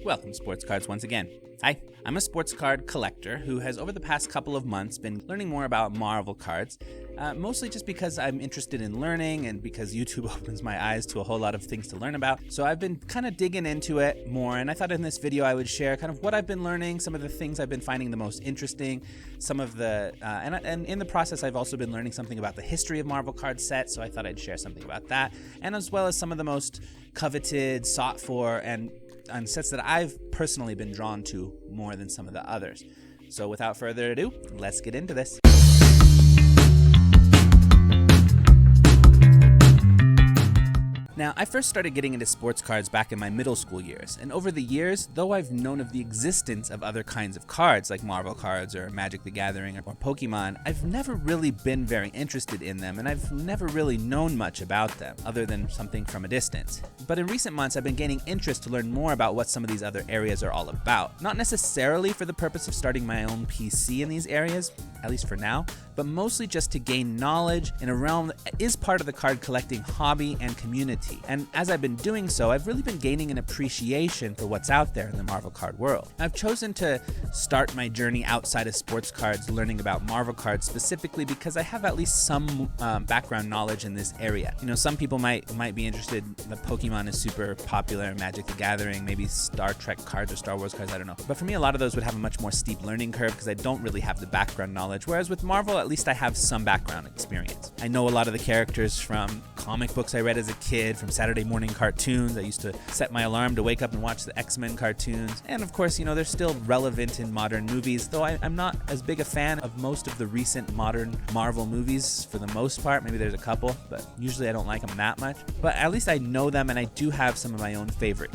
Welcome, Sports Cards, once again. Hi, I'm a sports card collector who has over the past couple of months been learning more about Marvel cards, mostly just because I'm interested in learning and because YouTube opens my eyes to a whole lot of things to learn about. So I've been kind of digging into it more, and I thought in this video I would share kind of what I've been learning, some of the things I've been finding the most interesting, some of the, and in the process I've also been learning something about the history of Marvel card sets, so I thought I'd share something about that, and as well as some of the most coveted, sought for, and sets that I've personally been drawn to more than some of the others. So without further ado, let's get into this. Now, I first started getting into sports cards back in my middle school years, and over the years, though I've known of the existence of other kinds of cards like Marvel cards or Magic the Gathering or Pokemon, I've never really been very interested in them, and I've never really known much about them, other than something from a distance. But in recent months, I've been gaining interest to learn more about what some of these other areas are all about. Not necessarily for the purpose of starting my own PC in these areas, at least for now, but mostly just to gain knowledge in a realm that is part of the card collecting hobby and community. And as I've been doing so, I've really been gaining an appreciation for what's out there in the Marvel card world. I've chosen to start my journey outside of sports cards learning about Marvel cards specifically because I have at least some background knowledge in this area. You know, some people might be interested that Pokemon is super popular, Magic the Gathering, maybe Star Trek cards or Star Wars cards, I don't know. But for me, a lot of those would have a much more steep learning curve because I don't really have the background knowledge, whereas with Marvel, at least I have some background experience. I know a lot of the characters from comic books I read as a kid, from Saturday morning cartoons. I used to set my alarm to wake up and watch the X-Men cartoons. And of course, you know, they're still relevant in modern movies, though I'm not as big a fan of most of the recent modern Marvel movies for the most part. Maybe there's a couple, but usually I don't like them that much. But at least I know them, and I do have some of my own favorite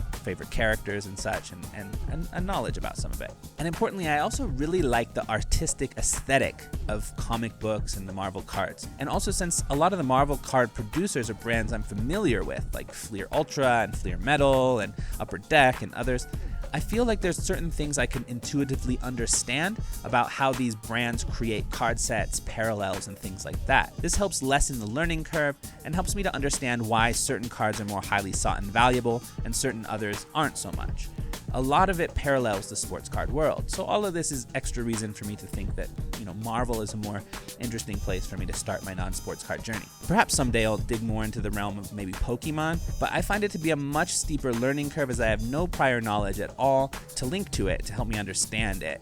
characters and such, and knowledge about some of it. And importantly, I also really like the artistic aesthetic of comic books and the Marvel cards. And also, since a lot of the Marvel card producers are brands I'm familiar with, like Fleer Ultra and Fleer Metal and Upper Deck and others, I feel like there's certain things I can intuitively understand about how these brands create card sets, parallels, and things like that. This helps lessen the learning curve and helps me to understand why certain cards are more highly sought and valuable and certain others aren't so much. A lot of it parallels the sports card world, so all of this is extra reason for me to think that, you know, Marvel is a more interesting place for me to start my non-sports card journey. Perhaps someday I'll dig more into the realm of maybe Pokemon, but I find it to be a much steeper learning curve as I have no prior knowledge at all to link to it to help me understand it.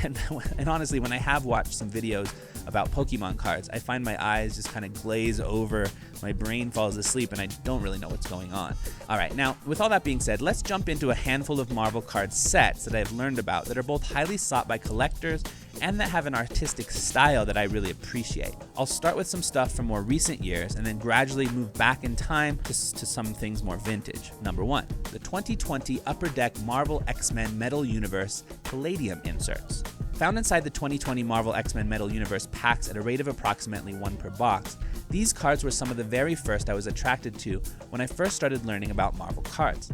And honestly, when I have watched some videos about Pokemon cards, I find my eyes just kind of glaze over, my brain falls asleep, and I don't really know what's going on. Alright, now with all that being said, let's jump into a handful of Marvel card sets that I've learned about that are both highly sought by collectors and that have an artistic style that I really appreciate. I'll start with some stuff from more recent years and then gradually move back in time to some things more vintage. Number 1, the 2020 Upper Deck Marvel X-Men Metal Universe Palladium inserts. Found inside the 2020 Marvel X-Men Metal Universe packs at a rate of approximately 1 per box, these cards were some of the very first I was attracted to when I first started learning about Marvel cards.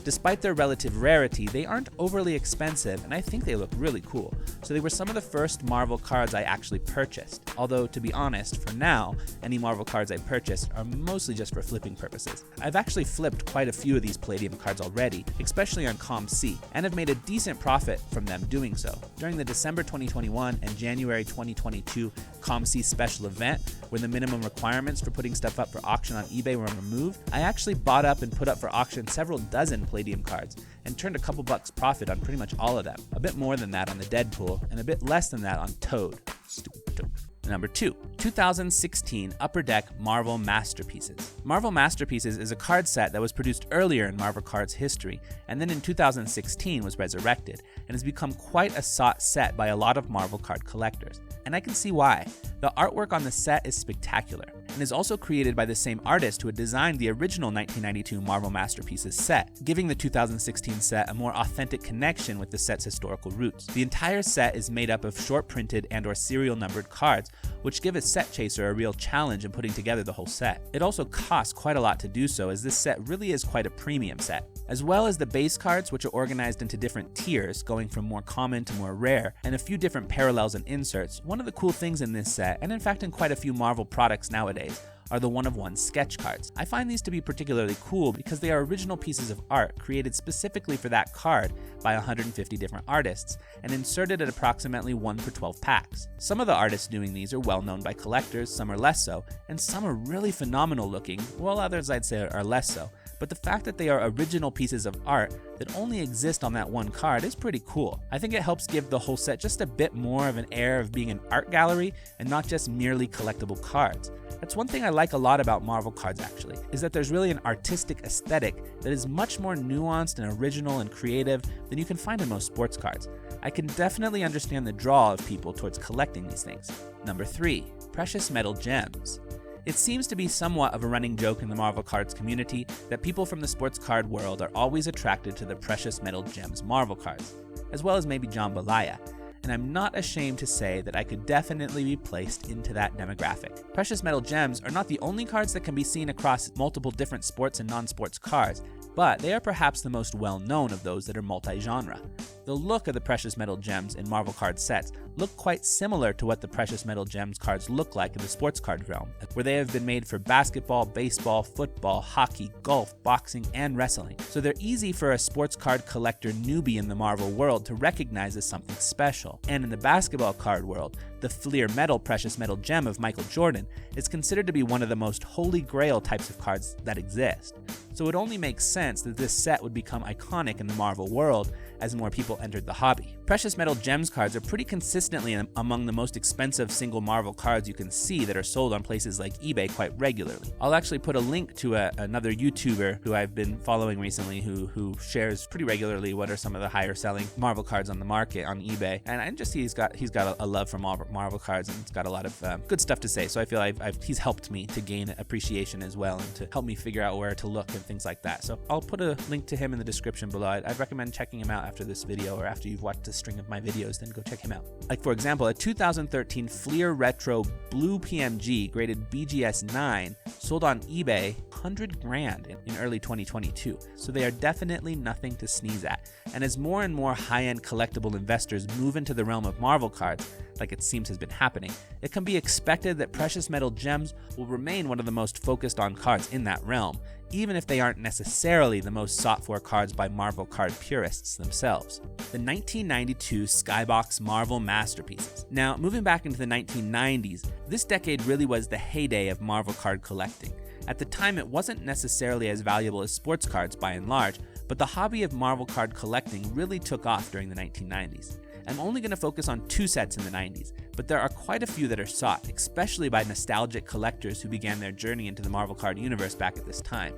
Despite their relative rarity, they aren't overly expensive, and I think they look really cool. So they were some of the first Marvel cards I actually purchased. Although, to be honest, for now, any Marvel cards I purchased are mostly just for flipping purposes. I've actually flipped quite a few of these Palladium cards already, especially on ComC, and have made a decent profit from them doing so. During the December 2021 and January 2022 ComC special event, when the minimum requirements for putting stuff up for auction on eBay were removed, I actually bought up and put up for auction several dozen Palladium cards and turned a couple bucks profit on pretty much all of them. A bit more than that on the Deadpool and a bit less than that on Toad. Stupid Toad. Number 2, 2016 Upper Deck Marvel Masterpieces. Marvel Masterpieces is a card set that was produced earlier in Marvel Cards history and then in 2016 was resurrected and has become quite a sought set by a lot of Marvel card collectors. And I can see why. The artwork on the set is spectacular and is also created by the same artist who had designed the original 1992 Marvel Masterpieces set, giving the 2016 set a more authentic connection with the set's historical roots. The entire set is made up of short printed and/or serial numbered cards, which give a set chaser a real challenge in putting together the whole set. It also costs quite a lot to do so, as this set really is quite a premium set. As well as the base cards, which are organized into different tiers, going from more common to more rare, and a few different parallels and inserts, one of the cool things in this set, and in fact in quite a few Marvel products nowadays, are the one-of-one sketch cards. I find these to be particularly cool because they are original pieces of art created specifically for that card by 150 different artists and inserted at approximately 1 per 12 packs. Some of the artists doing these are well known by collectors, some are less so, and some are really phenomenal looking, while others I'd say are less so. But the fact that they are original pieces of art that only exist on that one card is pretty cool. I think it helps give the whole set just a bit more of an air of being an art gallery and not just merely collectible cards. That's one thing I like a lot about Marvel cards actually, is that there's really an artistic aesthetic that is much more nuanced and original and creative than you can find in most sports cards. I can definitely understand the draw of people towards collecting these things. Number 3, precious metal gems. It seems to be somewhat of a running joke in the Marvel cards community that people from the sports card world are always attracted to the precious metal gems Marvel cards, as well as maybe jambalaya, and I'm not ashamed to say that I could definitely be placed into that demographic. Precious metal gems are not the only cards that can be seen across multiple different sports and non-sports cards, but they are perhaps the most well-known of those that are multi-genre. The look of the precious metal gems in Marvel card sets look quite similar to what the precious metal gems cards look like in the sports card realm, where they have been made for basketball, baseball, football, hockey, golf, boxing, and wrestling. So they're easy for a sports card collector newbie in the Marvel world to recognize as something special. And in the basketball card world, the Fleer Metal precious metal gem of Michael Jordan is considered to be one of the most holy grail types of cards that exist. So it only makes sense that this set would become iconic in the Marvel world as more people entered the hobby. Precious metal gems cards are pretty consistently among the most expensive single Marvel cards you can see that are sold on places like eBay quite regularly. I'll actually put a link to another YouTuber who I've been following recently who shares pretty regularly what are some of the higher selling Marvel cards on the market on eBay, and I just see he's got a love for Marvel cards, and he's got a lot of good stuff to say. So I feel he's helped me to gain appreciation as well and to help me figure out where to look and things like that. So I'll put a link to him in the description below. I'd recommend checking him out after this video, or after you've watched a string of my videos, then go check him out. Like for example, a 2013 Fleer Retro Blue PMG graded BGS 9 sold on eBay 100 grand in early 2022. So they are definitely nothing to sneeze at. And as more and more high-end collectible investors move into the realm of Marvel cards, like it seems has been happening, it can be expected that precious metal gems will remain one of the most focused on cards in that realm, even if they aren't necessarily the most sought for cards by Marvel card purists themselves. The 1992 Skybox Marvel Masterpieces. Now, moving back into the 1990s, this decade really was the heyday of Marvel card collecting. At the time, it wasn't necessarily as valuable as sports cards by and large, but the hobby of Marvel card collecting really took off during the 1990s. I'm only going to focus on 2 sets in the 90s, but there are quite a few that are sought, especially by nostalgic collectors who began their journey into the Marvel card universe back at this time.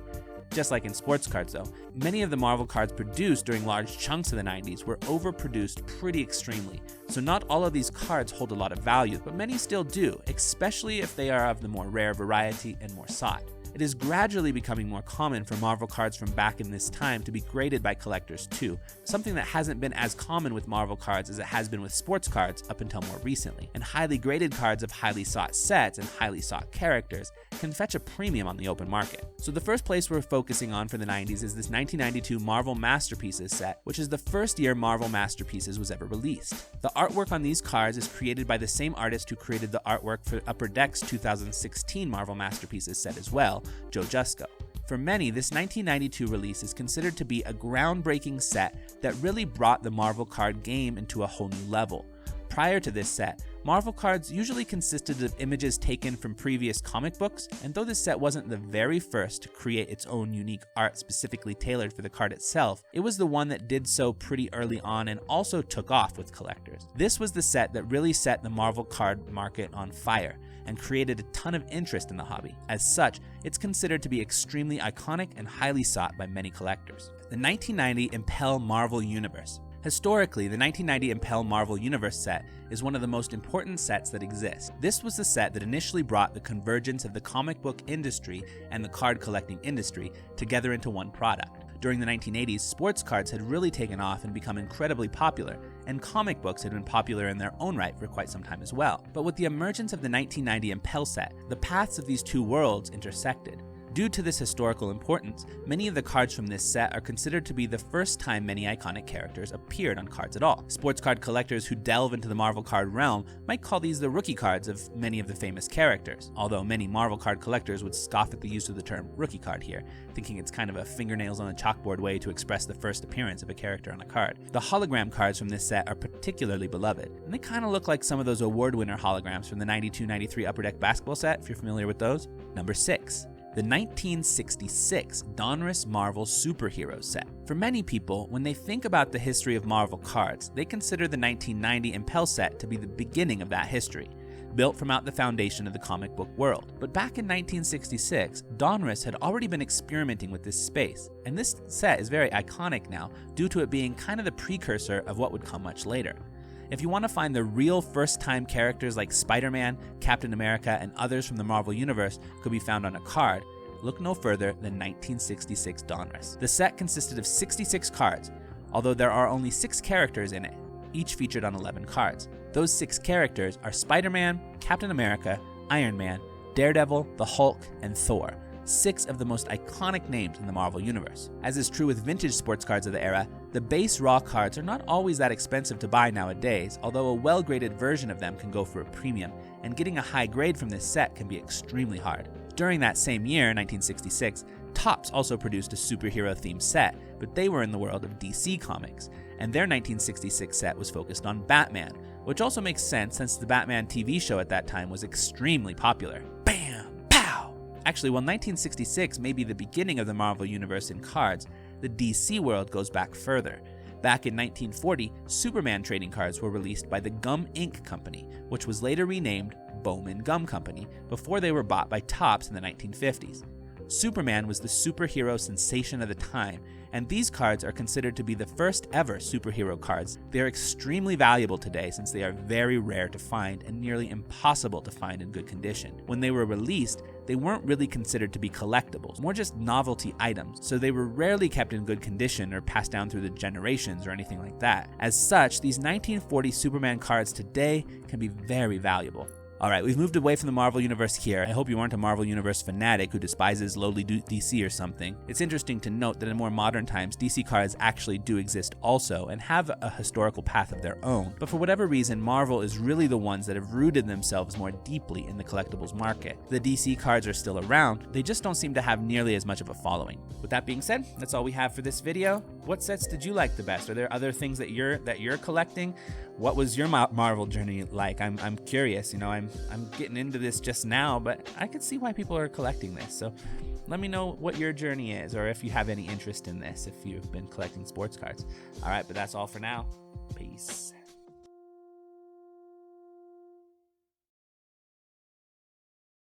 Just like in sports cards though, many of the Marvel cards produced during large chunks of the 90s were overproduced pretty extremely, so not all of these cards hold a lot of value, but many still do, especially if they are of the more rare variety and more sought. It is gradually becoming more common for Marvel cards from back in this time to be graded by collectors too, something that hasn't been as common with Marvel cards as it has been with sports cards up until more recently. And highly graded cards of highly sought sets and highly sought characters can fetch a premium on the open market. So the first place we're focusing on for the 90s is this 1992 Marvel Masterpieces set, which is the first year Marvel Masterpieces was ever released. The artwork on these cards is created by the same artist who created the artwork for Upper Deck's 2016 Marvel Masterpieces set as well, Joe Jusko. For many, this 1992 release is considered to be a groundbreaking set that really brought the Marvel card game into a whole new level. Prior to this set, Marvel cards usually consisted of images taken from previous comic books, and though this set wasn't the very first to create its own unique art specifically tailored for the card itself, it was the one that did so pretty early on and also took off with collectors. This was the set that really set the Marvel card market on fire and created a ton of interest in the hobby. As such, it's considered to be extremely iconic and highly sought by many collectors. The 1990 Impel Marvel Universe. Historically, the 1990 Impel Marvel Universe set is one of the most important sets that exist. This was the set that initially brought the convergence of the comic book industry and the card collecting industry together into one product. During the 1980s, sports cards had really taken off and become incredibly popular, and comic books had been popular in their own right for quite some time as well. But with the emergence of the 1990 Impel set, the paths of these two worlds intersected. Due to this historical importance, many of the cards from this set are considered to be the first time many iconic characters appeared on cards at all. Sports card collectors who delve into the Marvel card realm might call these the rookie cards of many of the famous characters, although many Marvel card collectors would scoff at the use of the term rookie card here, thinking it's kind of a fingernails on a chalkboard way to express the first appearance of a character on a card. The hologram cards from this set are particularly beloved, and they kind of look like some of those award winner holograms from the 92-93 Upper Deck basketball set, if you're familiar with those. Number 6. The 1966 Donruss Marvel Superheroes set. For many people, when they think about the history of Marvel cards, they consider the 1990 Impel set to be the beginning of that history, built from out the foundation of the comic book world. But back in 1966, Donruss had already been experimenting with this space, and this set is very iconic now due to it being kind of the precursor of what would come much later. If you want to find the real first-time characters like Spider-Man, Captain America, and others from the Marvel Universe could be found on a card, look no further than 1966 Donruss. The set consisted of 66 cards, although there are only 6 characters in it, each featured on 11 cards. Those 6 characters are Spider-Man, Captain America, Iron Man, Daredevil, the Hulk, and Thor. 6 of the most iconic names in the Marvel Universe. As is true with vintage sports cards of the era, the base raw cards are not always that expensive to buy nowadays, although a well-graded version of them can go for a premium, and getting a high grade from this set can be extremely hard. During that same year, 1966, Topps also produced a superhero-themed set, but they were in the world of DC Comics, and their 1966 set was focused on Batman, which also makes sense since the Batman TV show at that time was extremely popular. Bam! Actually, while 1966 may be the beginning of the Marvel Universe in cards, the DC world goes back further. Back in 1940, Superman trading cards were released by the Gum Inc. Company, which was later renamed Bowman Gum Company, before they were bought by Topps in the 1950s. Superman was the superhero sensation of the time, and these cards are considered to be the first ever superhero cards. They are extremely valuable today since they are very rare to find and nearly impossible to find in good condition. When they were released, they weren't really considered to be collectibles, more just novelty items, so they were rarely kept in good condition or passed down through the generations or anything like that. As such, these 1940 Superman cards today can be very valuable. Alright, we've moved away from the Marvel Universe here. I hope you aren't a Marvel Universe fanatic who despises lowly DC or something. It's interesting to note that in more modern times, DC cards actually do exist also and have a historical path of their own, but for whatever reason, Marvel is really the ones that have rooted themselves more deeply in the collectibles market. The DC cards are still around, they just don't seem to have nearly as much of a following. With that being said, that's all we have for this video. What sets did you like the best? Are there other things that you're collecting? What was your Marvel journey like? I'm curious, you know, I'm getting into this just now, but I could see why people are collecting this. So let me know what your journey is, or if you have any interest in this, if you've been collecting sports cards. All right, but that's all for now. Peace.